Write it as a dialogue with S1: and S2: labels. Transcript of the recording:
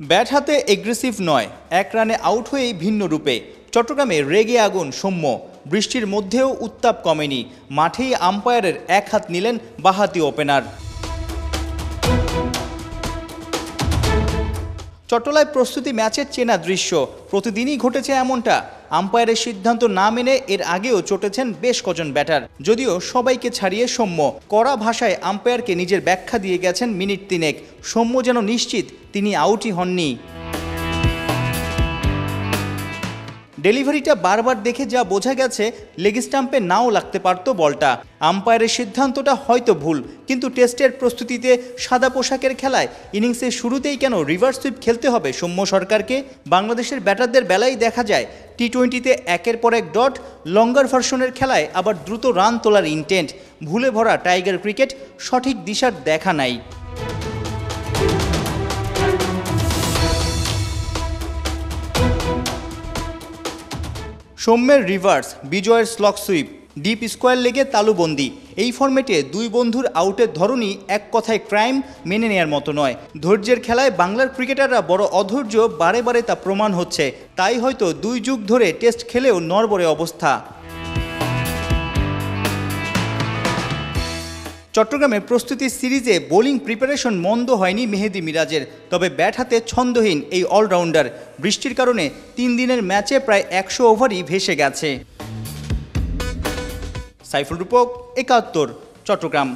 S1: Bat হাতে aggressive নয়, এক রানে আউট হয়েই ভিন্ন রূপে। চট্টগ্রামে রেগে আগুন সৌম্য, বৃষ্টির মধ্যেও উত্তাপ কমেনি। মাঠেই আম্পায়ারের এক হাত নিলেন বাঁহাতি ওপেনার। চট্টলায় প্রস্তুতি ম্যাচের চেনা দৃশ্য, প্রতিদিনই ঘটেছে এমনটা। আম্পায়ারের সিদ্ধান্ত না মেনে এর আগেও চটেছেন বেশ কজন ব্যাটার, যদিও সবাইকে ছাড়িয়ে সৌম্য কড়া ভাষায় আম্পায়ারকে নিজের ব্যাখ্যা দিয়ে গেছেন মিনিট তিনেক। সৌম্য যেন নিশ্চিত তিনি আউটই হননি। ডেলিভারিটা বারবার দেখে যা বোঝা গেছে, লেগ স্টাম্পে নাও লাগতে পারত বলটা। আম্পায়ারের সিদ্ধান্তটা হয়তো ভুল, কিন্তু টেস্টের প্রস্তুতিতে সাদা পোশাকের খেলায় ইনিংসের শুরুতেই কেন রিভার্স সুইপ খেলতে হবে সৌম্য সরকারকে? বাংলাদেশের ব্যাটারদের বেলায় দেখা যায় টি-20তে একের পর এক ডট, লঙ্গার ভার্সনের খেলায় আবার দ্রুত রান তোলার ইন্টেন্ট। ভুলে ভরা টাইগার ক্রিকেট, সঠিক দিশার দেখা নাই। সৌম্যের রিভার্স, বিজয়ের স্লগ সুইপ, ডিপ স্কোয়ার লেগে তালুবন্দি। এই ফরম্যাটে দুই বন্ধুর আউটের ধরনই এক কথায় ক্রাইম, মেনে নেয়ার মতো নয়। ধৈর্যের খেলায় বাংলার ক্রিকেটাররা বড় অধৈর্য, বারে বারে তা প্রমাণ হচ্ছে। তাই হয়তো 2 যুগ ধরে টেস্ট খেলেও নড়বড়ে অবস্থা। চট্টগ্রামে প্রস্তুতি সিরিজে বোলিং প্রিপারেশন মন্দ হয়নি মেহেদী মিরাজের, তবে ব্যাট হাতে ছন্দহীন এই অলরাউন্ডার। বৃষ্টির কারণে 3 দিনের ম্যাচে প্রায় 100 ওভারই ভেসে গেছে। সাইফুল রূপক, 71, চট্টগ্রাম।